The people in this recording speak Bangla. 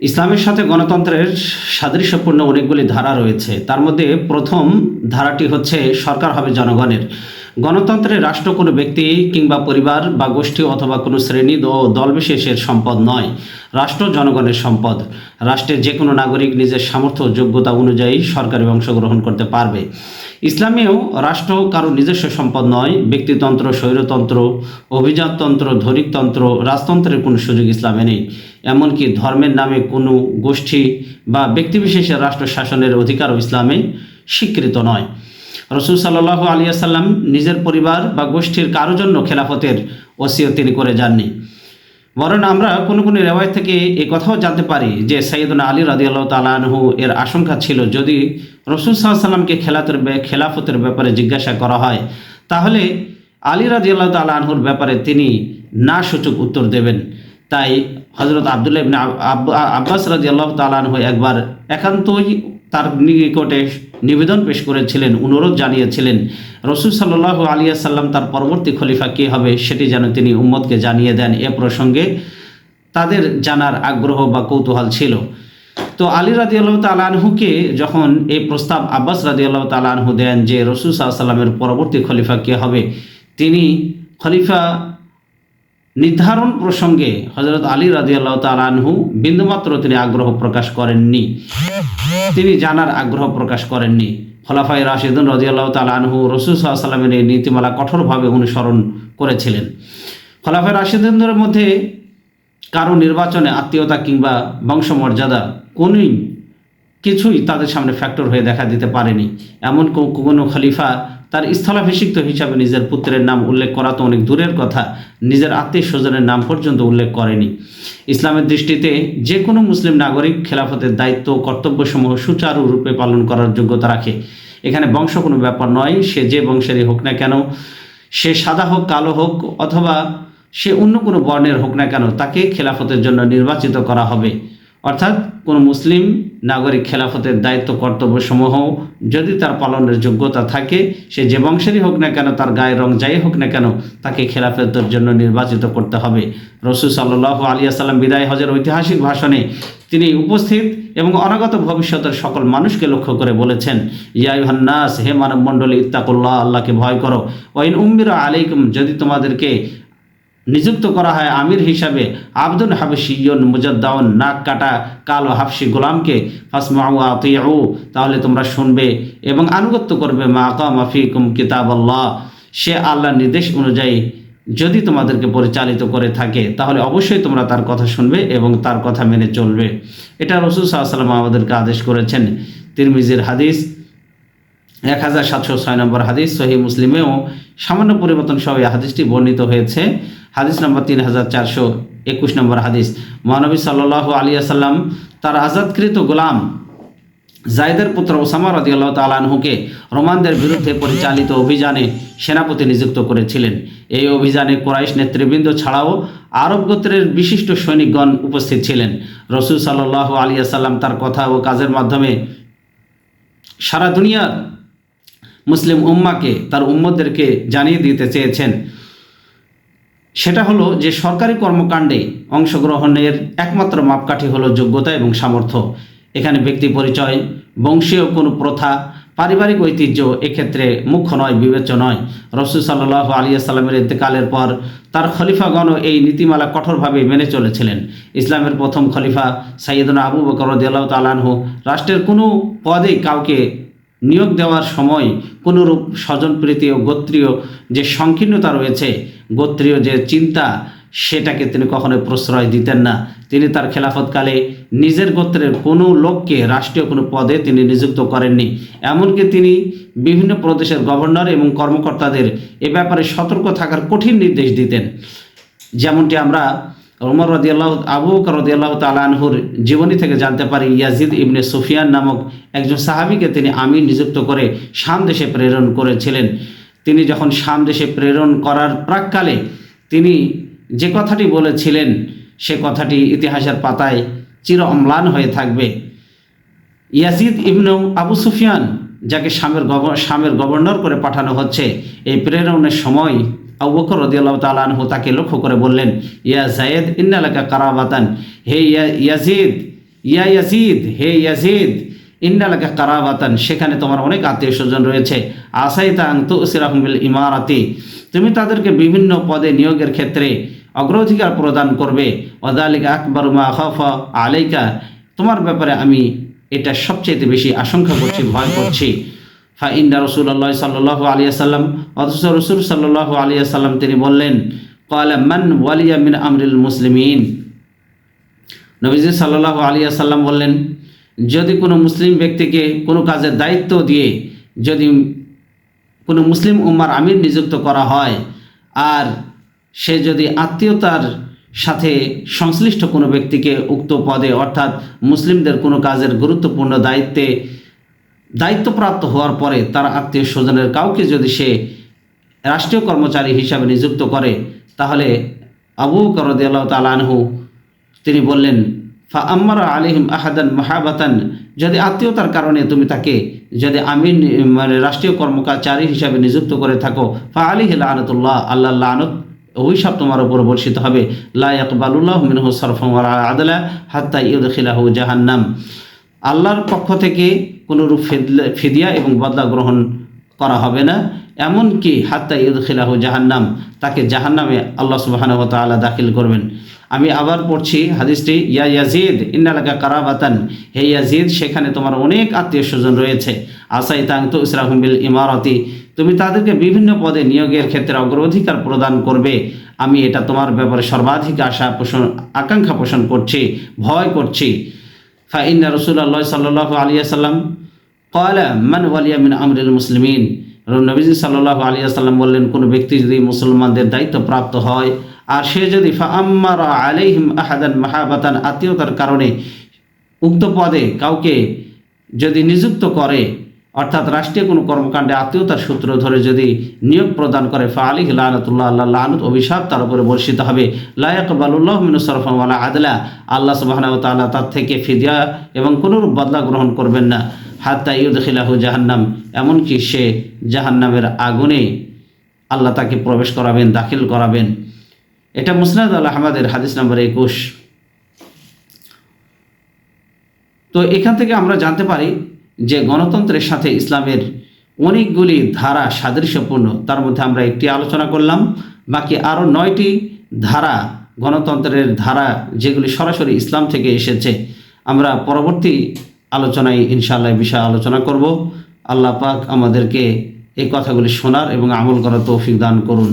ইসলামের সাথে গণতন্ত্রের সাদৃশ্যপূর্ণ অনেকগুলি ধারা রয়েছে। তার মধ্যে প্রথম ধারাটি হচ্ছে সরকার হবে জনগণের। গণতন্ত্রে রাষ্ট্র কোনো ব্যক্তি কিংবা পরিবার বা গোষ্ঠী অথবা কোনো শ্রেণী ও দল বিশেষের সম্পদ নয়, রাষ্ট্র জনগণের সম্পদ। রাষ্ট্রের যে কোনো নাগরিক নিজের সামর্থ্য ও যোগ্যতা অনুযায়ী সরকারে অংশগ্রহণ করতে পারবে। ইসলামেও রাষ্ট্র কারো নিজস্ব সম্পদ নয়। ব্যক্তিতন্ত্র, স্বৈরতন্ত্র, অভিজাততন্ত্র, ধনিকতন্ত্র, রাজতন্ত্রের কোনো সুযোগ ইসলামে নেই। এমনকি ধর্মের নামে কোনো গোষ্ঠী বা ব্যক্তিবিশেষের রাষ্ট্র শাসনের অধিকারও ইসলামে স্বীকৃত নয়। রসুল সাল্লাল্লাহু আলাইহি ওয়াসাল্লাম নিজের পরিবার বা গোষ্ঠীর কারো জন্য খেলাফতের ওসিয়ত তিনি করে যাননি। বরং আমরা কোনো কোনো রেওয়ায়ত থেকে এই কথাও জানতে পারি যে সাইয়েদনা আলী রাদিয়াল্লাহু তাআলা আনহু এর আশঙ্কা ছিল, যদি রসুল সাল্লাল্লাহু আলাইহি ওয়াসাল্লামকে খেলাফতের ব্যাপারে জিজ্ঞাসা করা হয়, তাহলে আলী রাদিয়াল্লাহু তাআলা আনহুর ব্যাপারে তিনি না সূচক উত্তর দেবেন। তাই হযরত আব্দুল্লাহ ইবনে আব্বাস রাদিয়াল্লাহু তাআলা আনহু একবার একান্তই তার নিকটে নিবেদন পেশ করেছিলেন, অনুরোধ জানিয়েছিলেন রসুল সাল্লাল্লাহু আলাইহি ওয়াসাল্লাম তার পরবর্তী খলিফা কে হবে সেটি যেন তিনি উম্মতকে জানিয়ে দেন। এ প্রসঙ্গে তাদের জানার আগ্রহ বা কৌতূহল ছিল। তো আলী রাদিয়াল্লাহু তাআলা আনহুকে যখন এই প্রস্তাব আব্বাস রাদিয়াল্লাহু তাআলা আনহু দেন যে রসুল সাল্লাল্লাহু আলাইহি ওয়াসাল্লামের পরবর্তী খলিফা কে হবে, তিনি খলিফা নির্ধারণ প্রসঙ্গে হযরত আলী রাদিয়াল্লাহু তাআলা আনহু বিন্দুমাত্র তিনি আগ্রহ প্রকাশ করেননি, তিনি জানার আগ্রহ প্রকাশ করেননি। খোলাফায়ে রাশিদুন রাদিয়াল্লাহু তাআলা আনহু রাসূল সাল্লাল্লাহু আলাইহি ওয়াসাল্লামের এই নীতিমালা কঠোরভাবে অনুসরণ করেছিলেন। খোলাফায়ে রাশিদুনদের মধ্যে কারো নির্বাচনে আত্মীয়তা কিংবা বংশমর্যাদা কিছুই তাদের সামনে ফ্যাক্টর হয়ে দেখা দিতে পারেনি। এমন কোনো খলিফা তার স্থলাভিষিক্ত হিসাবে নিজের পুত্রের নাম উল্লেখ করা তো অনেক দূরের কথা, নিজের আত্মীয় স্বজনের নাম পর্যন্ত উল্লেখ করেনি। ইসলামের দৃষ্টিতে যে কোনো মুসলিম নাগরিক খেলাফতের দায়িত্ব ও কর্তব্যসমূহ সুচারুরূপে পালন করার যোগ্যতা রাখে। এখানে বংশ কোনো ব্যাপার নয়। সে যে বংশেরই হোক না কেন, সে সাদা হোক, কালো হোক, অথবা সে অন্য কোনো বর্ণের হোক না কেন, তাকে খেলাফতের জন্য নির্বাচিত করা হবে। অর্থাৎ কোনো মুসলিম নাগরিক খেলাফতের দায়িত্ব কর্তব্যসমূহ যদি তার পালনের যোগ্যতা থাকে, সে যে বংশেরই হোক না কেন, তার গায়ের রং যাই হোক না কেন, তাকে খেলাফতের জন্য নির্বাচিত করতে হবে। রাসূল সাল্লাল্লাহু আলাইহি ওয়াসাল্লাম বিদায় হজের ঐতিহাসিক ভাষণে তিনি উপস্থিত এবং অনাগত ভবিষ্যতের সকল মানুষকে লক্ষ্য করে বলেছেন, ইয়া আইয়ুহান নাস, হে মানব মণ্ডলী, ইত্তাকুল্লাহ, আল্লাহকে ভয় করো। ওয়া ইন উম্মিরা আলাইকুম, যদি তোমাদেরকে নিযুক্ত করা হয় আমির হিসাবে আবদুন হাবশিয়ুন মুজাদ্দাউন, নাক কাটা কালো হাবশি গোলামকে, ফাসমাউ ওয়া আতিউ, তাহলে তোমরা শুনবে এবং আনুগত্য করবে, মা আকামা ফিকুম কিতাবাল্লাহ, সে আল্লাহর নির্দেশ অনুযায়ী যদি তোমাদেরকে পরিচালিত করে থাকে, তাহলে অবশ্যই তোমরা তার কথা শুনবে এবং তার কথা মেনে চলবে। এটা রাসূল সাল্লাল্লাহু আলাইহি ওয়াসাল্লাম আমাদেরকে আদেশ করেছেন। তিরমিজির হাদিস 1706 নম্বর হাদিস, সহিহ মুসলিমেও সামান্য পরিবর্তন সহ এই হাদিসটি বর্ণিত হয়েছে। হাদিস নম্বর 3421 নম্বর হাদিস। মহানবী সাল্লাল্লাহু আলাইহি ওয়াসাল্লাম তার আজাদকৃত গোলাম জায়েদের পুত্র ওসামা রাদিয়াল্লাহু তাআলা আনহুকে রোমানদের বিরুদ্ধে পরিচালিত অভিযানে সেনাপতি নিযুক্ত করেছিলেন। এই অভিযানে কুরাইশ নেতৃবৃন্দ ছাড়াও আরব গোত্রের বিশিষ্ট সৈনিকগণ উপস্থিত ছিলেন। রাসূল সাল্লাল্লাহু আলাইহি ওয়াসাল্লাম তার কথা ও কাজের মাধ্যমে সারা দুনিয়ার মুসলিম উম্মাকে, তার উম্মতদেরকে জানিয়ে দিতে চেয়েছেন। সেটা হলো যে সরকারি কর্মকাণ্ডে অংশগ্রহণের একমাত্র মাপকাঠি হলো যোগ্যতা এবং সামর্থ্য। এখানে ব্যক্তি পরিচয়, বংশীয় কোনো প্রথা, পারিবারিক ঐতিহ্য এক্ষেত্রে মুখ্য নয়, বিবেচ্য নয়। রাসূল সাল্লাল্লাহু আলাইহি ওয়াসাল্লামের ইন্তেকালের পর তার খলিফাগণও এই নীতিমালা কঠোরভাবে মেনে চলেছিলেন। ইসলামের প্রথম খলিফা সাইয়েদনা আবু বকর রাদিয়াল্লাহু তাআলা আনহু রাষ্ট্রের কোনো পদে কাউকে নিয়োগ দেওয়ার সময় কোনোরূপ স্বজনপ্রীতি ও গোত্রীয় যে সংকীর্ণতা রয়েছে, গোত্রীয় যে চিন্তা, সেটাকে তিনি কখনোই প্রশ্রয় দিতেন না। তিনি তার খেলাফতকালে নিজের গোত্রের কোনো লোককে রাষ্ট্রীয় কোনো পদে তিনি নিযুক্ত করেননি। এমনকি তিনি বিভিন্ন প্রদেশের গভর্নর এবং কর্মকর্তাদের এ ব্যাপারে সতর্ক থাকার কঠিন নির্দেশ দিতেন। যেমনটি আমরা আবু বকর রাদিয়াল্লাহু তাআলা আনহুর জীবনী থেকে জানতে পারি, ইয়াজিদ ইবনে সুফিয়ান নামক একজন সাহাবীকে তিনি আমির নিযুক্ত করে শাম দেশে প্রেরণ করেছিলেন। তিনি যখন শাম দেশে প্রেরণ করার প্রাক্কালে তিনি যে কথাটি বলেছিলেন, সে কথাটি ইতিহাসের পাতায় চির অম্লান হয়ে থাকবে। ইয়াজিদ ইবনে আবু সুফিয়ান, যাকে শামের গভর্নর করে পাঠানো হচ্ছে, এই প্রেরণের সময় আবু বকর রাদিয়াল্লাহু তাআলা আনহু তাকে লক্ষ্য করে বললেন, ইয়া যায়েদ ইন্না লাকা কারাবাতান, হে ইয়াজিদ, ইয়া ইয়াজিদ, হে ইয়াজিদ, ইন্নালাকা কারাবাতান, সেখানে তোমার অনেক আত্মীয় স্বজন রয়েছে। আসাইতা আন তুসিরাহুম বিল ইমারাতি, তুমি তাদেরকে বিভিন্ন পদে নিয়োগের ক্ষেত্রে অগ্রাধিকার প্রদান করবে। ওয়াযালিকা আকবারু মা খাফা আলাইকা, তোমার ব্যাপারে আমি এটা সবচেয়ে বেশি আশঙ্কা করছি, ভয় করছি। ফাইন্না রাসূলুল্লাহ সাল্লাল্লাহু আলাইহি ওয়াসাল্লাম, অথচ রাসূল সাল্লাল্লাহু আলাইহি ওয়াসাল্লাম তিনি বললেন, ক্বালা মান ওয়ালিয়া মিন আমরিল মুসলিমিন, নবীজি সাল্লাল্লাহু আলাইহি ওয়াসাল্লাম বললেন, যদি কোনো মুসলিম ব্যক্তিকে কোনো কাজের দায়িত্ব দিয়ে যদি কোনো মুসলিম উম্মার আমির নিযুক্ত করা হয়, আর সে যদি আত্মীয়তার সাথে সংশ্লিষ্ট কোনো ব্যক্তিকে উক্ত পদে অর্থাৎ মুসলিমদের কোনো কাজের গুরুত্বপূর্ণ দায়িত্বপ্রাপ্ত হওয়ার পরে তার আত্মীয় স্বজনের কাউকে যদি সে রাষ্ট্রীয় কর্মচারী হিসাবে নিযুক্ত করে, তাহলে আবু বকর রাদিয়াল্লাহু তাআলা আনহু তিনি বললেন, ফা আম্মারা আলাইহিম আহাদান মাহাবাতান, যদি আত্মীয়তার কারণে তুমি তাকে যদি আমির মানে রাষ্ট্রীয় কর্মচারী হিসাবে নিযুক্ত করে থাকো, ফা আলাইহি লানাতুল্লাহ, আল্লাহর লানত অভিশাপ তোমার উপর বর্ষিত হবে। লা ইয়াকবালুল্লাহু মিনহু সারফান ওয়ালা আদলা হাত্তা ইউদখিলাহু জাহান্নাম, আল্লাহর পক্ষ থেকে কোনরূপ ফিদিয়া এবং বদলা গ্রহণ করা হবে না, এমনকি হাত্তা ইউদখিলাহু জাহান্নাম, তাকে জাহান্নামে আল্লাহ সুবহানাহু ওয়া তাআলা দাখিল করবেন। আমি আবার পড়ছি হাদিসটি, ইয়া ইয়াজিদ ইন্নালাকা কারাবাতান, হে ইয়াজিদ, সেখানে তোমার অনেক আত্মীয় স্বজন রয়েছে। আসাইতা আন তুসরাহুম বিল ইমারাতি, তুমি তাদেরকে বিভিন্ন পদে নিয়োগের ক্ষেত্রে অগ্রাধিকার প্রদান করবে, আমি এটা তোমার ব্যাপারে সর্বাধিক আকাঙ্ক্ষা পোষণ করছি, ভয় করছি। ফাইন্না রাসূলুল্লাহ সাল্লাল্লাহু আলাইহি ওয়াসাল্লাম ক্বালা মান ওয়ালিয়া মিন আমরিল মুসলিমিন, নবীজি সাল্লাল্লাহু আলাইহি ওয়াসাল্লাম বললেন, কোনো ব্যক্তি যদি মুসলমানদের দায়িত্ব প্রাপ্ত হয় আর সে যদি ফাআম্মারা আলাইহিম আহাদান মাহাবাতান, আত্মীয়তার কারণে উক্ত পদে কাউকে যদি নিযুক্ত করে, অর্থাৎ রাষ্ট্রীয় কোনো কর্মকাণ্ডে আত্মীয়তার সূত্র ধরে যদি নিয়োগ প্রদান করে, ফা আলাইহি লানাতুল্লাহ, আল্লাহ লানত অভিশাপ তার উপরে বর্ষিত হবে। লা ইয়াকবালুল্লাহু মিনহু সারফান ওয়ালা আদলা, আল্লাহ সুবহানাহু ওয়া তাআলা তার থেকে ফিদিয়া এবং কোনরূপ বদলা গ্রহণ করবেন না। হাত্তা ইউদখিলাহু জাহান্নাম, এমনকি সে জাহান্নামের আগুনে আল্লাহ তাকে প্রবেশ করাবেন, দাখিল করাবেন। এটা মুসনাদ আল আহমদের হাদিস নম্বর 21। তো এখান থেকে আমরা জানতে পারি যে গণতন্ত্রের সাথে ইসলামের অনেকগুলি ধারা সাদৃশ্যপূর্ণ, তার মধ্যে আমরা একটি আলোচনা করলাম, বাকি আরও 9টি ধারা, গণতন্ত্রের ধারা যেগুলি সরাসরি ইসলাম থেকে এসেছে, আমরা পরবর্তী আলোচনায় ইনশাআল্লাহ বিষয়ে আলোচনা করব। আল্লাহ পাক আমাদেরকে এই কথাগুলি শোনার এবং আমল করার তৌফিক দান করুন।